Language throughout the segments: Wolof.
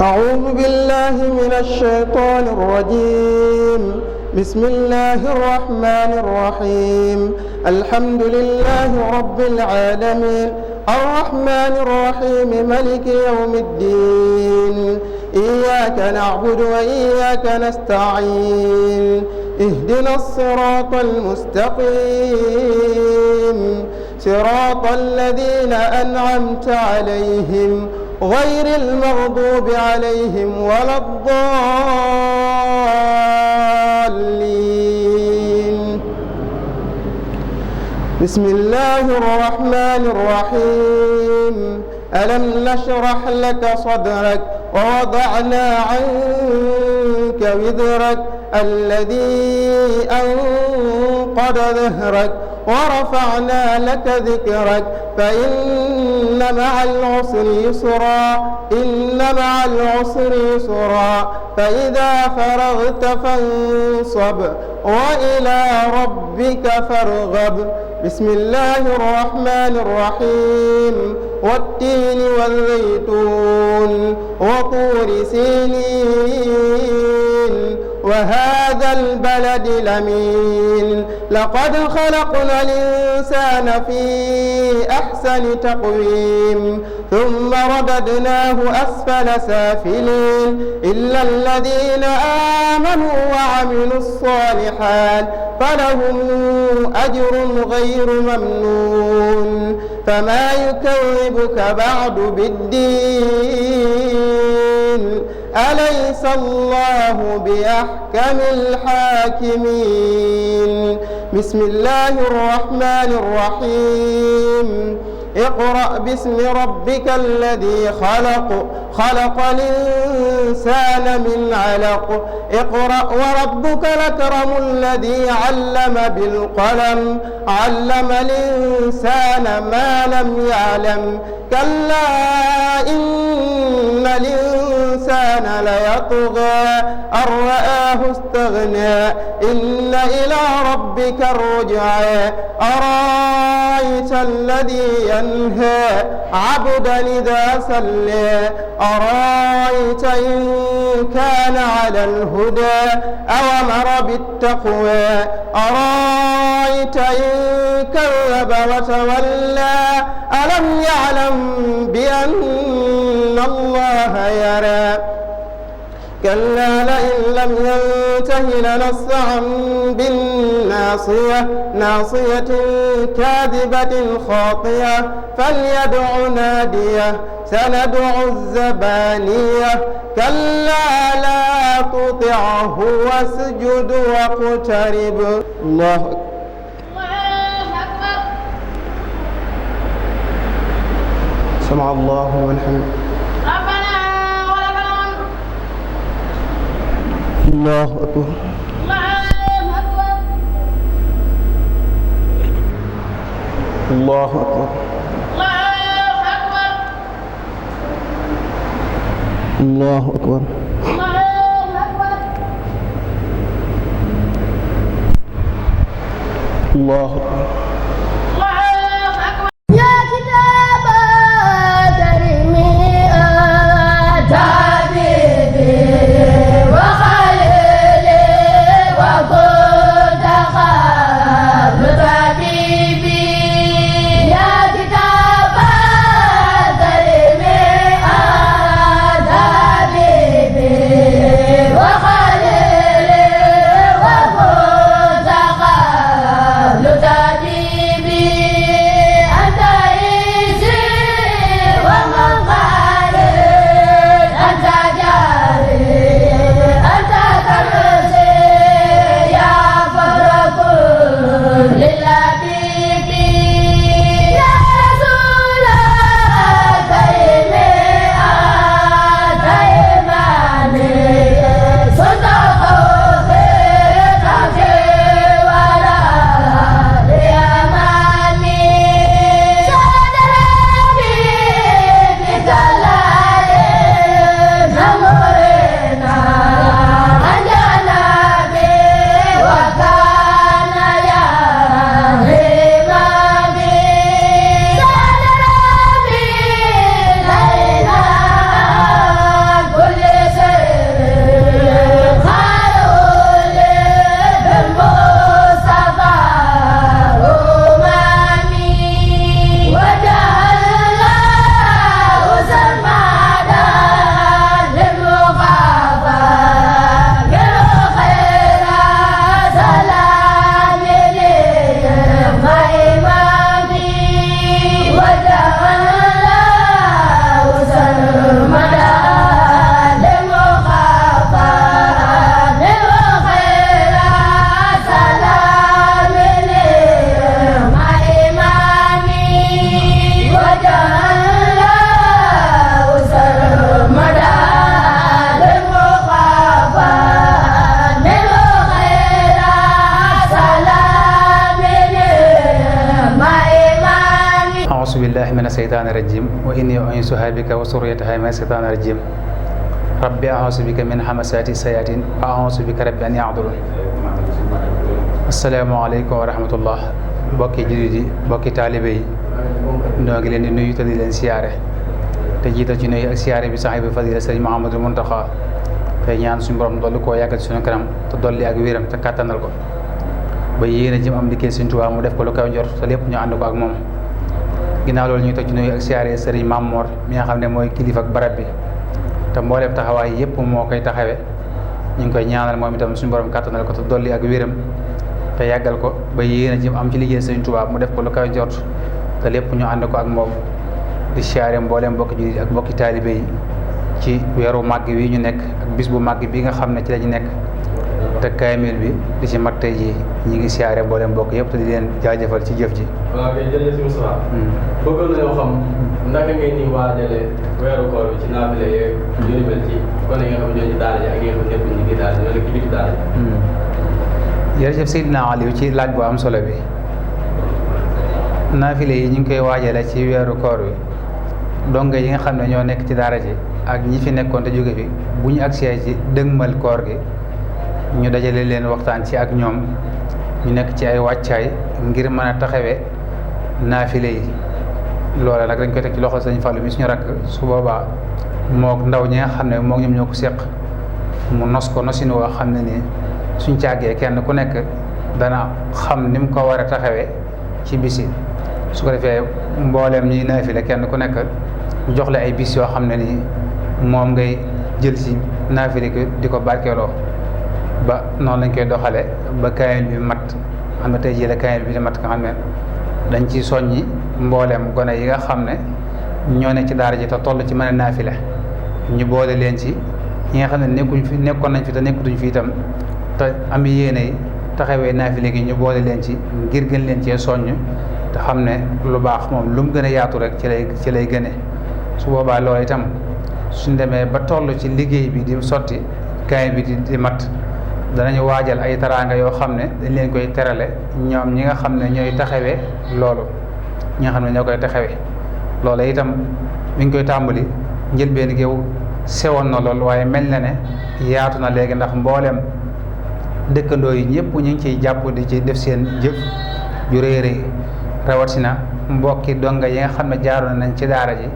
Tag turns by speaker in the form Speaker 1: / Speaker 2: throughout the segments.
Speaker 1: أعوذ بالله من الشيطان الرجيم. بسم الله الرحمن الرحيم. الحمد لله رب العالمين الرحمن الرحيم ملك يوم الدين. إياك نعبد وإياك نستعين. اهدنا الصراط المستقيم صراط الذين أنعمت عليهم غير المغضوب عليهم ولا الضالين. بسم الله الرحمن الرحيم. ألم نشرح لك صدرك ووضعنا عنك وزرك الذي أنقض ظهرك ورفعنا لك ذكرك فإن مع العسر يسرا مع العسر يسرا فإذا فرغت فانصب وإلى ربك فارغب. بسم الله الرحمن الرحيم. والتين والزيتون وطور سينين وهذا البلد الأمين. لقد خلقنا الإنسان في أحسن تقويم ثم رددناه أسفل سافلين إلا الذين آمنوا وعملوا الصالحات فلهم أجر غير ممنون. فما يكذبك بعد بالدين أليس الله بأحكم الحاكمين. بسم الله الرحمن الرحيم. اقرأ باسم ربك الذي خلق الإنسان من علق. اقرأ وربك الأكرم الذي علم بالقلم علم الإنسان ما لم يعلم. كلا إن الإنسان ليطغى أن رآه استغنى إن إلى ربك الرجعى. أرأيت الذي ينهى عبدا إذا صلى أرأيت إن كان على الهدى أو أمر بالتقوى أرأيت إن كذب وتولى ألم يعلم بأن الله يرى. كلا لئن لم ينته لنصعا بالناصية ناصية كاذبة خاطئة فليدع ناديه سندع الزبانية. كلا لا تطعه واسجد واقترب. الله أكبر. سمع الله لمن حمده. الله أكبر. الله أكبر. الله أكبر. الله أكبر.
Speaker 2: يا كتاب ترمي تعذيبي وخليلي وكنت خابط طبيبي. يا كتاب ترمي تعذيبي وخليلي وكنت خابط طبيبي.
Speaker 3: seytaani rajim wa inni u'iizuha bika wa zurriyyataha mina seytaani rajim rabbi a'uuzu bika min hamazaati sayaatiin wa a'uuzu bika rabbi an yahduruun. asalaamaaleykum wa rahmatullah. mbokki jullit yi mbokki taalibe yi ñoo ngi leen di nuyu te di leen siyaare te jiital ci nuyu ak siyaare bi saahibu fadila sëriñ Mouhamadou Mountakha te ñaan suñu borom dolli koo yàggal ci suñu kanam te dolli ak wéram te kàttanal ko ba yéen a jëm am liggéey Sëriñ Tuubaa mu def ko lu kaw njort te lépp ñu ànd ko ak moom. ginnaaw loolu ñuy toj ci nuyu ak siyaare sëriñ Mamor mi nga xam ne mooy kilifa ak barab bi te mbooleem taxawaay yëpp moo koy taxawe ñu ngi koy ñaanal moom itam suñu borom kàttanal ko te dolli ak wéram te yàggal ko ba yéen a jëm am ci liggéey Sëriñ Tuubaa mu def ko lu kaw njort te lépp ñu ànd ko ak moom. di siyaare mbooleem mbokki jullit ak mbokki taalibe yi ci weeru màgg wi ñu nekk ak bis bu màgg bi nga xam ne ci lañu nekk te kaamil bi di ci mat tey jii ñi ngi siyaare mbooleem mbokk yëpp te di leen jaajëfal ci jëf ji.
Speaker 4: waaw kay jërëjëf si Moustapha. bëggoon nañoo xam naka ngeen ni waajale weeru koor bi ci naafile yeeg yu ni mel ci kon yi nga xam ñoo ci daara ji ak yi nga xam ñëpp ñu ngi daara ji ñoo nekk ci biir daara ji.
Speaker 3: jërëjëf Seydina Aliou ci laaj bu am solo bi. naafile yi ñu ngi koy waajale ci weeru koor wi donga yi nga xam ne ñoo nekk ci daara ji ak ñi fi nekkoon te jóge fi bu ñu agsee ci dëgmal koor gi ñu dajale leen waxtaan ci ak ñoom ñu nekk ci ay wàccaay ngir mën a taxawee naafile yi loola nag dañ koy teg ci loxo sëñ Fallou mi suñu rakk su boobaa mook ndaw ñi nga xam ne mook ñoom ñoo ko séq mu nos ko nosin woo xam ne nii suñ càggee kenn ku nekk dana xam ni mu ko war a taxawee ci bisi su ko defee mbooleem ñuy naafile kenn ku nekk jox la ay bis yoo xam ne nii moom ngay jël ci naafile ki di ko barkeeloo ba noonu lañ koy doxale ba kaamil bi mat xam ne tey jii la kaamil bi di mat nga xam ne dañ ci soññi mbooleem gone yi nga xam ne ñoo ne ci daara ji te toll ci mën a naafile ñu boole leen ci ñi nga xam ne nekkoon nañ fi te nekkutuñ fi itam te am yéene taxawee naafile gi ñu boole leen ci ngir gën leen cee soññ te xam ne lu baax moom lu mu gën a yaatu rek ci lay gëne su boobaa loolu itam suñ demee ba toll ci liggéey bi di sotti kaamil bi di mat danañu waajal ay taraanga yoo xam ne dañ leen koy terale ñoom ñi nga xam ne ñooy taxawee loolu ñi nga xam ne ñoo koy taxawee loolu itam mi ngi koy tàmbali njëlbeen géew sewoon na lool waaye mel na ne yaatu na léegi ndax mbooleem dëkkandoo yi ñëpp ñu ngi ciy jàpp di ci def seen jëf ju rëy rëy rawatina mbokki donga yi nga xam ne jaaroon nañ ci daara ji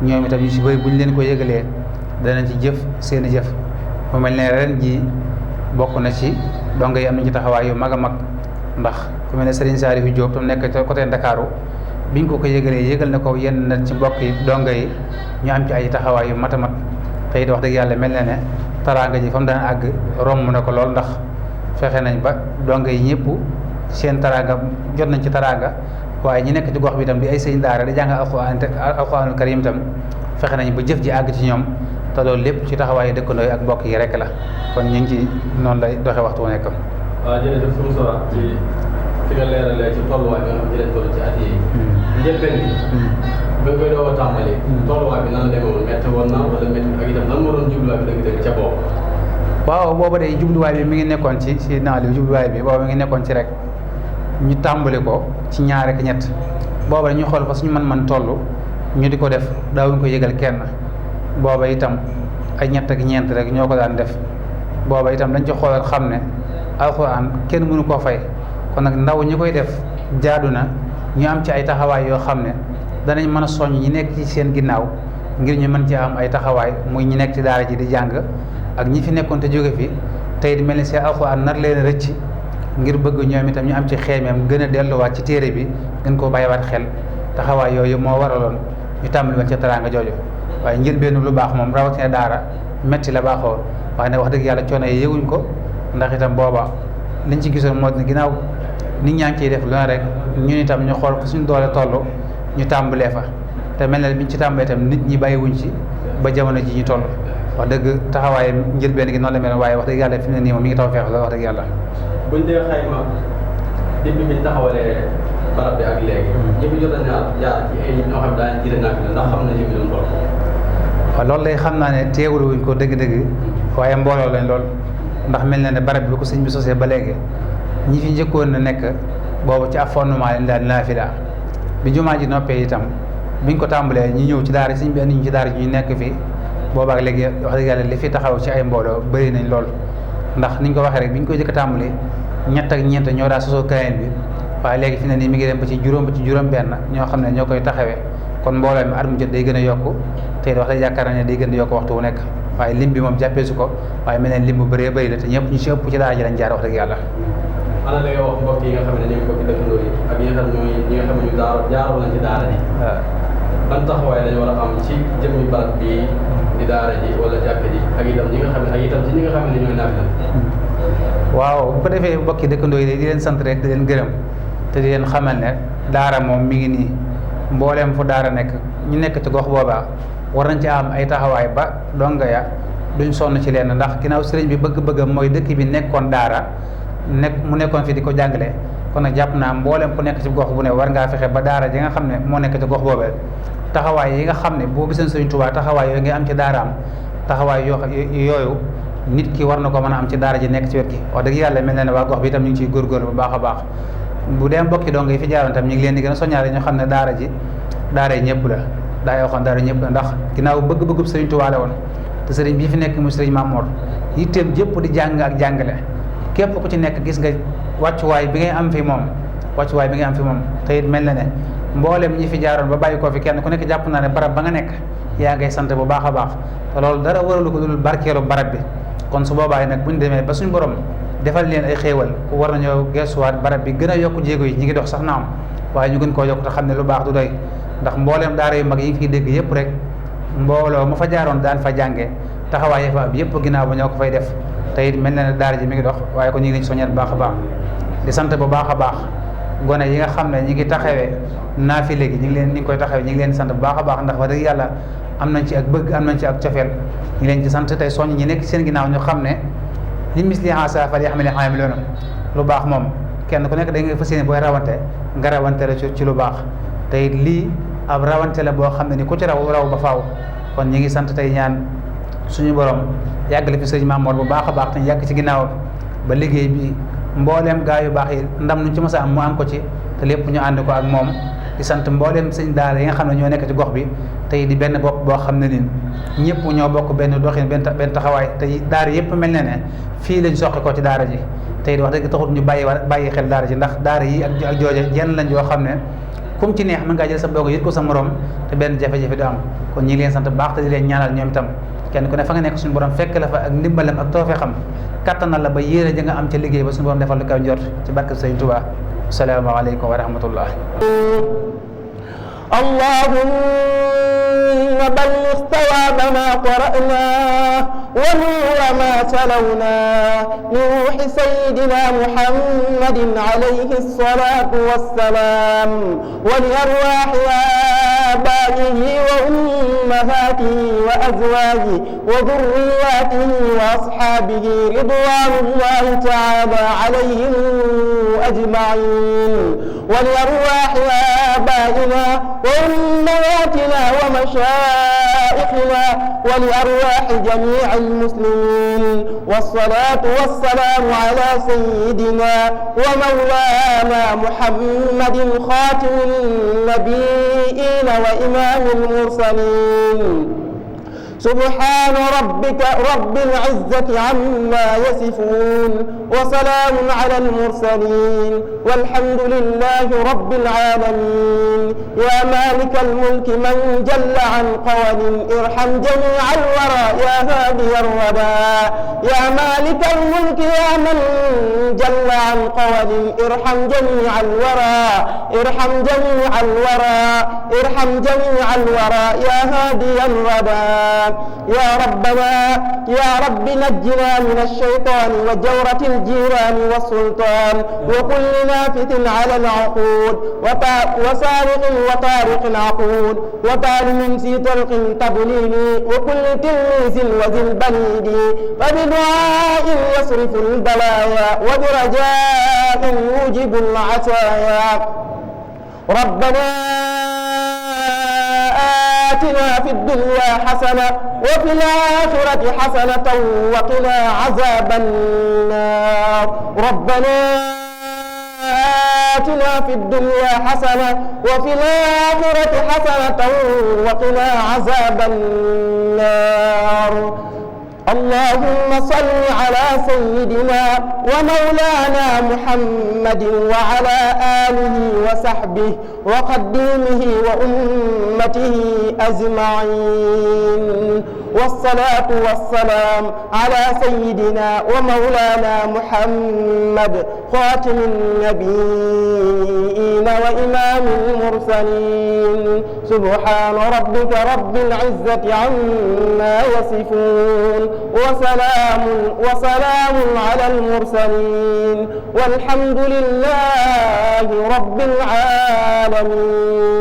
Speaker 3: ñoom itam ñu si bëri bu ñu leen ko yëgalee danañ ci jëf seen i jëf mu mel ne ren ji bokk na ci donga yi am nañ ci taxawaay yu mag a mag ndax ku mel ne Serigne Saliou Diop tam nekk ca côté Ndakaaru biñ ko yëgalee yëgal na ko yenn na ci mbokk yi donga yi ñu am ci ay taxawaay yu mat a mat te it wax dëgg yàlla mel na ne taraanga ji fa mu daan àgg romb na ko lool ndax fexe nañ ba donga yi ñëpp seen taraanga jot nañ ci taraanga waaye ñi nekk ci gox bi itam di ay sëñ daara di jàng alxuraanul karim itam fexe nañ ba jëf ji àgg ci ñoom te loolu lépp ci taxawaayu dëkkandoo yi ak mbokk yi rek la kon ñu ngi ci noonu lay doxee waxtu wu nekk.
Speaker 4: waaw jërëjëf suñu sora ci fi nga leeralee ci tolluwaay bi nga xam ci lañ toll ci at yi njëlbeen bi ba nga koy doog a tàmbali tolluwaay bi nan la demee woon métti woon na wala métti ak itam lan moo doon jubluwaay bi dëgg-dëgg ca boobu.
Speaker 3: waaw booba day jubluwaay bi mi ngi nekkoon ci naal yi jubluwaay bi booba mi ngi nekkoon ci rek ñu tàmbali ko ci ñaar ak ñett booba ñu xool fa suñu mën toll ñu di ko def daawuñ ko yëgal kenn booba itam ay ñett ak ñeent rek ñoo ko daan def booba itam dañ ci xoolal xam ne alxuraan kenn mënu koo fay kon nag ndaw ñi koy def jaadu na ñu am ci ay taxawaay yoo xam ne danañ mën a soññ ñi nekk ci seen ginnaaw ngir ñu mën ci am ay taxawaay muy ñi nekk ci daara ji di jàng ak ñi fi nekkoon te jóge fi tey di mel ni seen alxuraan nar leen rëcc ngir bëgg ñoom itam ñu am ci xeemeem gën a delluwaat ci téere bi gën koo bàyyiwaat xel taxawaay yooyu moo waraloon ñu tàmbali woon ca teraanga jooju waaye njëlbéenu lu baax moom rawatina daara metti la baaxoo waaye nag wax dëgg yàlla coono yi yëguñ ko ndax itam booba liñ ci gisoon moo dina ginnaaw nit ñaa ngi ciy def lu ne rek ñun itam ñu xool ko suñ doole toll ñu tàmbalee fa te mel na biñ ci tàmbalee itam nit ñi bàyyiwuñ ci ba jamono ji ñu toll wax dëgg taxawaay njëlbeen gi noonu la mel waaye wax dëgg yàlla fi mu ne nii moom mi ngi taw feex la wax dëgg yàlla.
Speaker 4: buñ dee xayma depuis biñ taxawalee barab bi ak léegi. ñëpp jot nañu jaar ci ay ñoo xam daañu jëlee naaf ndax xam nañu fi doon toll.
Speaker 3: waaw loolu lay xam naa ne teewlu wuñ ko dëgg-dëgg waaye mbooloo lañ lool ndax mel na ne barab bi ko sëñ bi sosee ba léegi ñi fi njëkkoon na nekk boobu ci ab fondement lañ daan naafila bi jumaa ji noppee itam biñ ko tàmbalee ñi ñëw ci daara sëñ bi andi ñu ci daara ji ñu nekk fii boobaak léegi wax dëgg yàlla li fi taxaw ci ay mbooloo bëri nañ lool ndax niñ ko waxee rek biñ koy jëkk a tàmbalee ñett ak ñeent ñoo daa sosoo kaayeen bi waaye léegi fi ne nii mi ngi dem ba ci juróom benn ñoo xam ne ñoo koy taxawee kon mbooloo mi at mu jot day gën a yokku te wax dëgg yaakaar nañ ne day gën a yokku waxtu wu nekk waaye lim bi moom jàppee su ko waaye mel ne lim bu bëree bëri la te ñëpp ñu si ëpp ci daara ji lañ jaar wax dëgg yàlla.
Speaker 4: ana la nga wax mbokk yi nga xam ne ñooy mbokki dëkkandoo yi ak ñi nga xam ne ñu jaaroon nañ ci daara ji.
Speaker 3: waaw
Speaker 4: ban taxawaay dañu war a am ci jëmmi barab bii di daara ji wala jàkka ji ak itam ñi nga xam ne ci ñi nga xam ne ñooy naaf la.
Speaker 3: waaw bu ko defee mbokki dëkkandoo yi di leen sant rek di leen gërëm te di leen xamal ne daara moom mi ngi nii mbooleem fu daara nekk ñu nekk ci gox boobaa war nañ ci am ay taxawaay ba donga ya duñ sonn ci leen ndax ginnaaw sëriñ bi bëgg-bëggam mooy dëkk bi nekkoon daara mu nekkoon fi di ko jàngale kon nag jàpp naa mbooleem ku nekk ci gox bu ne war ngaa fexe ba daara ji nga xam ne moo nekk ci gox boobee taxawaay yi nga xam ne boo giseen sëriñ Tuubaa taxawaay yooyu ngay am ci daaraam taxawaay yooyu nit ki war na ko mën a am ci daara ji nekk ci wet gi wax dëgg yàlla mel na ne waa gox bi itam ñu ngi ciy góorgóorlu bu baax a baax bu dee mbokki dong yi fi jaaroon tam ñu ngi leen di gën a soññaale ñu xam ne daara ji daara yi ñëpp la daa yoo xam daara ñëpp la ndax ginnaaw bëgg-bëggub sëriñ Tuubaa la woon te sëriñ bii fi nekk mu sëriñ Mamoor yitteem jëpp di jàng ak jàngale képp ku ci nekk gis nga wàccuwaay bi ngay am fi moom te it mel na ne mboolem ñi fi jaaroon ba bàyyi koo fi kenn ku nekk jàpp naa ne barab ba nga nekk yaa ngay sant bu baax a baax te loolu dara waralu ko dul barkeelu barab bi kon su boobaa nag bu ñu demee ba suñu borom defal leen ay xéewal war nañoo gestuwaat barab bi gën a yokk jéego yi ñi ngi dox sax na am waaye ñu gën koo yokk te xam ne lu baax du doy ndax mbooleem daara yu mag yi ngi fiy dégg yëpp rek mbooloo mu fa jaaroon daan fa jànge taxawaay fa ab yëpp ginnaaw ba ñoo ko fay def te it mel na ne daara ji mi ngi dox waaye ko ñu ngi leen soññal bu baax a baax di sant bu baax a baax gone yi nga xam ne ñi ngi taxawee naafi léegi ñi ngi koy taxawee ñi ngi leen sant bu baax a baax ndax wax dëgg yàlla am nañ ci ak bëgg am nañ ci ak cofeel ñi leen ci sant tey soññ ñi nekk seen ginnaaw ñu xam ne li misli haasa falyaxmil aamiluun lu baax moom kenn ku nekk da nga fas yéene booy rawante nga rawante la ci lu baax te it lii ab rawante la boo xam ne ni ku ci raw ba faaw kon ñi ngi sant tey ñaan suñu borom yàggale fi sëriñ Mamoor bu baax a baax te yàgg ci ginnaaw ba liggéey bi mbooleem gaa yu baax yi ndam nuñ ci mës a am mu am ko ci te lépp ñu ànd ko ak moom di sant mbooleem sëñ daara yi nga xam ne ñoo nekk ci gox bi tey di benn bopp boo xam ne ni ñëpp ñoo bokk benn doxin benn taxawaay te daara yëpp mel na ne fii lañ soqi ko ci daara ji tey di wax dëgg taxut ñu bàyyi xel daara ji ndax daara yi ak jooje jenn lañ yoo xam ne kum ci neex mën ngaa jël sa doog yët ko sa morom te benn jafe-jafe du am kon ñi ngi leen sant baax te di leen ñaanal ñoom itam kenn ku ne fa nga nekk suñu borom fekk la fa ak ndimbalam ak toofeexam kattanal la ba yéene ja nga am ca liggéey ba suñu borom defal lu kaw njort ci barke Sëriñ Tuubaa assalaamu aleykum wa rahmatullah
Speaker 1: اللهم بلغ ثواب ما قرأناه ونور ما تلوناه من روح سيدنا محمد عليه الصلاة والسلام ولأرواح آبائه وأمهاته وأزواجه وذرياته وأصحابه رضوان الله تعالى عليهم أجمعين ولأرواح آبائنا وأمهاتنا ومشائخنا ولأرواح جميع المسلمين والصلاة والسلام على سيدنا ومولانا محمد خاتم النبيين وإمام المرسلين سبحان ربك رب العزة عما يصفون وسلام على المرسلين والحمد لله رب العالمين يا مالك الملك من جل عن قول ارحم جميع الورى يا هادي الردى يا مالك الملك يا من جل عن قول ارحم جميع الورى ارحم جميع الورى ارحم جميع الورى يا هادي الردى يا ربنا يا رب نجنا من الشيطان وجورة الجيران والسلطان وكل نافث على العقود وسارق وطارق العقود وطالب في طرق تضليل وكل تلميذ وذي البليد وبدعاء يصرف البلايا وبرجاء يوجب العطايا ربنا آتنا في الدنيا حسنة وفي الآخرة حسنة وقنا عذاب النار ربنا آتنا في الدنيا حسنة وفي الآخرة حسنة وقنا عذاب النار. اللهم صل على سيدنا ومولانا محمد وعلى آله وصحبه وقديمه وأمته أجمعين، والصلاة والسلام على سيدنا ومولانا محمد خاتم النبيين وإمام المرسلين. سبحان ربك رب العزة عما يصفون وسلام على المرسلين والحمد لله رب العالمين.